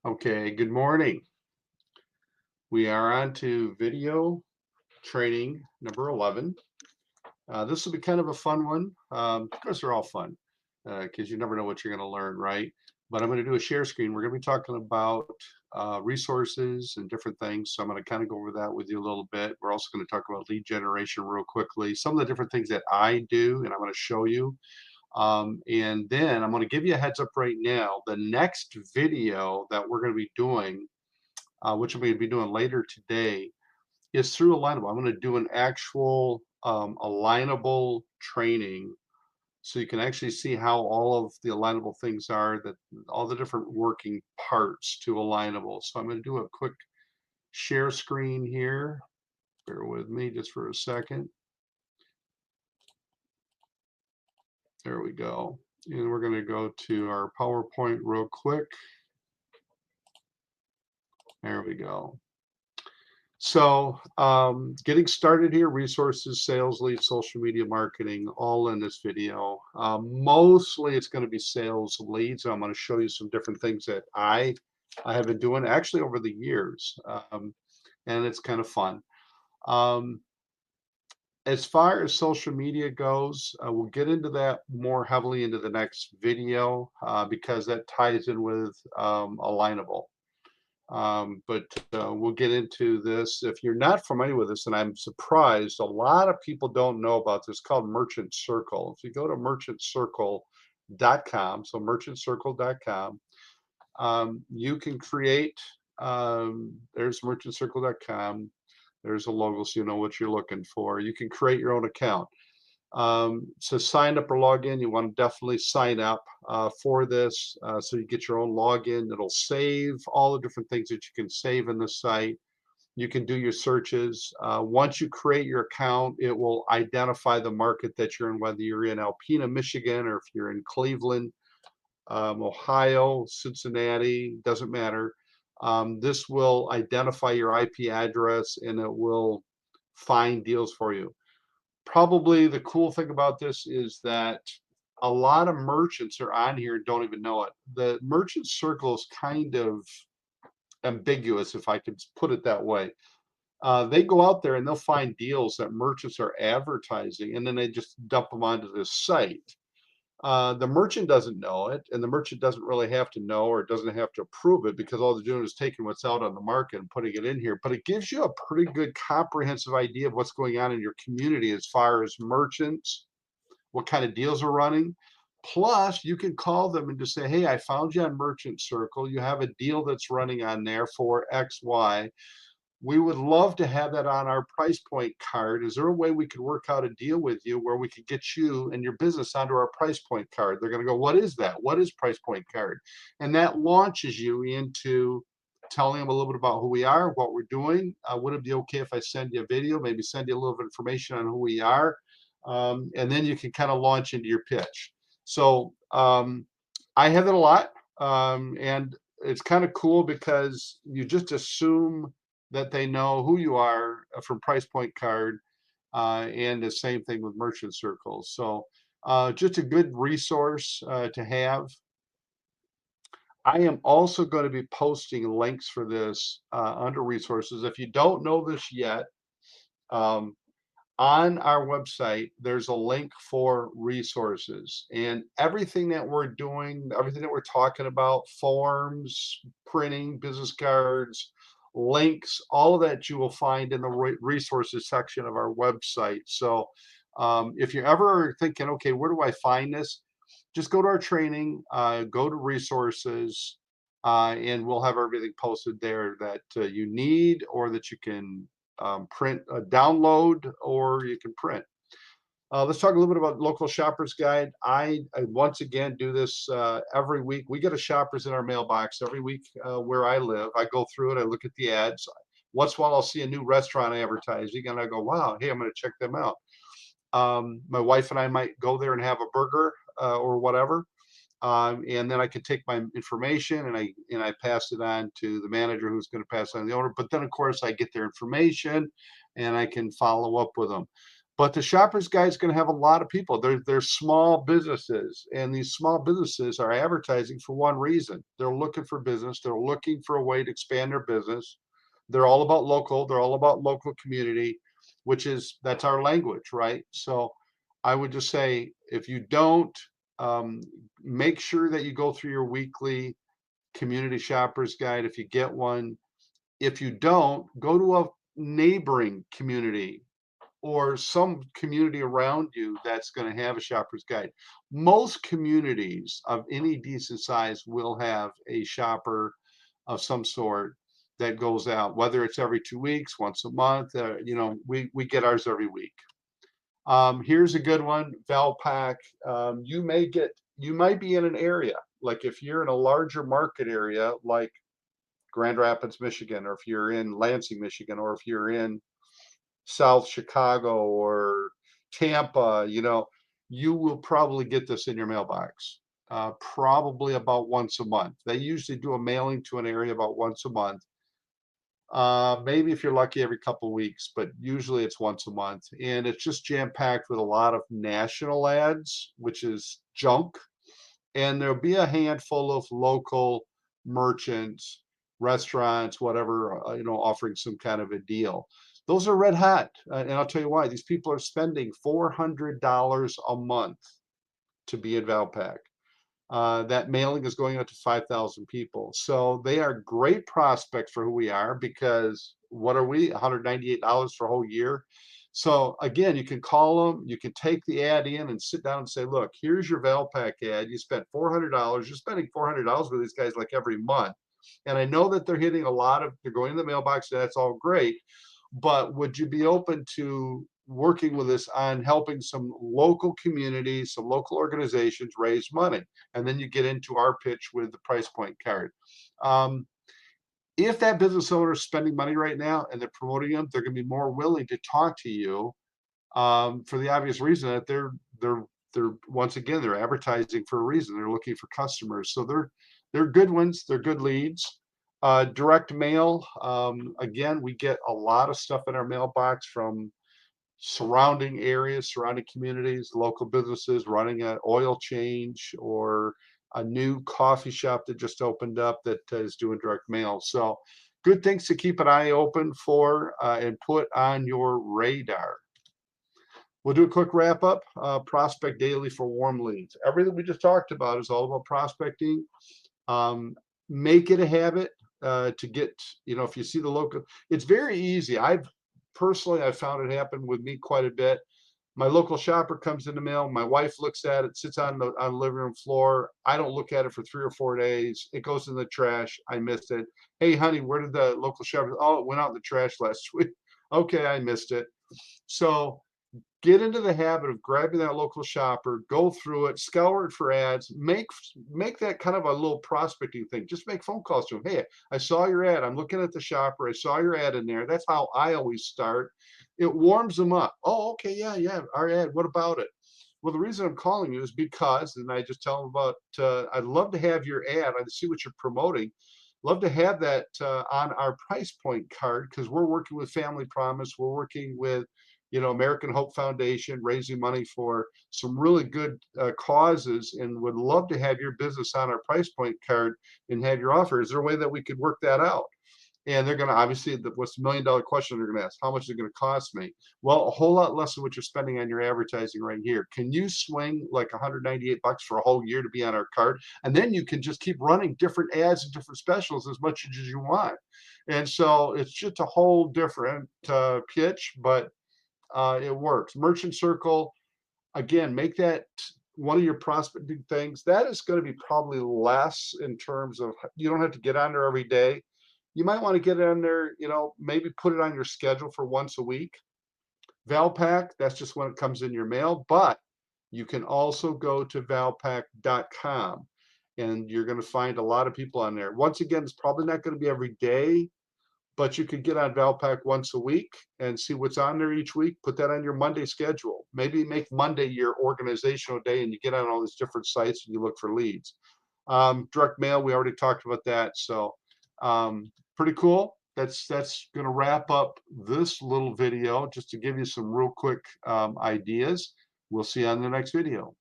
Okay, good morning. We are on to video training number 11. This will be kind of a fun one. Of course, they're all fun because you never know what you're going to learn, right? But I'm going to do a share screen. We're going to be talking about resources and different things. So I'm going to kind of go over that with you a little bit. We're also going to talk about lead generation real quickly, some of the different things that I do, and I'm going to show you. And then I'm going to give you a heads up right now. The next video that we're going to be doing which I'm going to be doing later today, is through Alignable. I'm going to do an actual alignable training so you can actually see how all of the alignable things are, that all the different working parts to alignable. So I'm going to do a quick share screen here. Bear with me just for a second. There we go. And we're going to go to our PowerPoint real quick. There we go. So, getting started here, resources, sales, leads, social media marketing, all in this video. Mostly it's going to be sales leads. I'm going to show you some different things that I have been doing actually over the years. And it's kind of fun. Um, as far as social media goes, we'll get into that more heavily into the next video because that ties in with Alignable. But we'll get into this. If you're not familiar with this, and I'm surprised, a lot of people don't know about this, called Merchant Circle. If you go to merchantcircle.com, so merchantcircle.com, you can create, there's merchantcircle.com. There's a logo so you know what you're looking for. You can create your own account. So sign up or log in, you want to definitely sign up for this so you get your own login. It'll save all the different things that you can save in the site. You can do your searches. Once you create your account, it will identify the market that you're in, whether you're in Alpena, Michigan, or if you're in Cleveland, Ohio, Cincinnati, doesn't matter. This will identify your IP address and it will find deals for you. Probably the cool thing about this is that a lot of merchants are on here and don't even know it. The merchant circle is kind of ambiguous, if I could put it that way. They go out there and they'll find deals that merchants are advertising, and then they just dump them onto this site. The merchant doesn't know it, and the merchant doesn't really have to know or doesn't have to approve it because all they're doing is taking what's out on the market and putting it in here. But it gives you a pretty good comprehensive idea of what's going on in your community as far as merchants, what kind of deals are running. Plus, you can call them and just say, hey, I found you on Merchant Circle. You have a deal that's running on there for XY. We would love to have that on our price point card. Is there a way we could work out a deal with you where we could get you and your business onto our price point card? They're going to go, what is that? What is price point card? And that launches you into telling them a little bit about who we are, what we're doing. Would it be okay if I send you a video, maybe send you a little bit of information on who we are? And then you can kind of launch into your pitch. So I have it a lot. And it's kind of cool because you just assume that they know who you are from Price Point Card, and the same thing with Merchant Circles. So just a good resource to have. I am also going to be posting links for this under resources. If you don't know this yet, um, on our website, there's a link for resources, and everything that we're doing, everything that we're talking about, forms, printing, business cards, links, all of that you will find in the resources section of our website. So if you're ever thinking, okay, where do I find this? Just go to our training, go to resources, and we'll have everything posted there that you need or that you can print, download, or you can print. Let's talk a little bit about Local Shoppers Guide. I once again do this every week. We get a shoppers in our mailbox every week where I live. I go through it. I look at the ads. Once in a while, I'll see a new restaurant advertising, and I go, wow, hey, I'm going to check them out. My wife and I might go there and have a burger or whatever. And then I can take my information and I pass it on to the manager who's going to pass it on to the owner. But then of course I get their information and I can follow up with them. But the Shopper's Guide is going to have a lot of people. They're small businesses, and these small businesses are advertising for one reason. They're looking for business. They're looking for a way to expand their business. They're all about local. They're all about local community, which is that's our language, right? So I would just say if you don't, um, make sure that you go through your weekly community Shopper's Guide if you get one. If you don't, go to a neighboring community or some community around you that's going to have a shopper's guide. Most communities of any decent size will have a shopper of some sort that goes out, whether it's every 2 weeks, once a month. We get ours every week. Here's a good one, Valpak. You might be in an area, like if you're in a larger market area, like Grand Rapids, Michigan, or if you're in Lansing, Michigan, or if you're in South Chicago or Tampa, you will probably get this in your mailbox, probably about once a month. They usually do a mailing to an area about once a month. Maybe if you're lucky, every couple of weeks, but usually it's once a month. And it's just jam-packed with a lot of national ads, which is junk. And there'll be a handful of local merchants, restaurants, whatever, offering some kind of a deal. Those are red hot. And I'll tell you why. These people are spending $400 a month to be at Valpak. That mailing is going out to 5,000 people. So they are great prospects for who we are, because what are we? $198 for a whole year. So again, you can call them, you can take the ad in and sit down and say, look, here's your Valpak ad. You spent $400. You're spending $400 with these guys like every month. And I know that they're hitting a lot of, they're going in the mailbox, and that's all great. But would you be open to working with us on helping some local communities, some local organizations raise money? And then you get into our pitch with the price point card. Um, if that business owner is spending money right now and they're promoting them, they're going to be more willing to talk to you, for the obvious reason that they're once again, they're advertising for a reason. They're looking for customers, so they're good ones. They're good leads. Direct mail. Again, we get a lot of stuff in our mailbox from surrounding areas, surrounding communities, local businesses running an oil change, or a new coffee shop that just opened up that is doing direct mail. So good things to keep an eye open for, and put on your radar. We'll do a quick wrap up. Prospect daily for warm leads. Everything we just talked about is all about prospecting. Um, make it a habit, to get, if you see the local, it's very easy. I've found it happen with me quite a bit. My local shopper comes in the mail. My wife looks at it, sits on the living room floor. I don't look at it for 3 or 4 days. It goes in the trash. I missed it. Hey, honey, where did the local shopper? Oh, it went out in the trash last week. Okay, I missed it. So get into the habit of grabbing that local shopper, go through it, scour it for ads, make that kind of a little prospecting thing. Just make phone calls to them. Hey, I saw your ad. I'm looking at the shopper. I saw your ad in there. That's how I always start. It warms them up. Oh, okay, yeah, our ad. What about it? Well, the reason I'm calling you is because, and I just tell them about, I'd love to have your ad. I see what you're promoting. Love to have that on our price point card, because we're working with Family Promise. We're working with, American Hope Foundation, raising money for some really good causes, and would love to have your business on our price point card and have your offer. Is there a way that we could work that out? And they're going to, obviously, what's the $1 million question they're going to ask? How much is it going to cost me? Well, a whole lot less than what you're spending on your advertising right here. Can you swing like 198 bucks for a whole year to be on our card? And then you can just keep running different ads and different specials as much as you want. And so it's just a whole different pitch, but it works. Merchant Circle, again, make that one of your prospecting things. That is going to be probably less in terms of, you don't have to get on there every day. You might want to get on there, maybe put it on your schedule for once a week. Valpak, that's just when it comes in your mail, but you can also go to valpak.com, and you're going to find a lot of people on there. Once again, it's probably not going to be every day, but you could get on Valpak once a week and see what's on there each week. Put that on your Monday schedule. Maybe make Monday your organizational day, and you get on all these different sites and you look for leads. Direct mail, we already talked about that. So pretty cool. that's going to wrap up this little video just to give you some real quick ideas. We'll see you on the next video.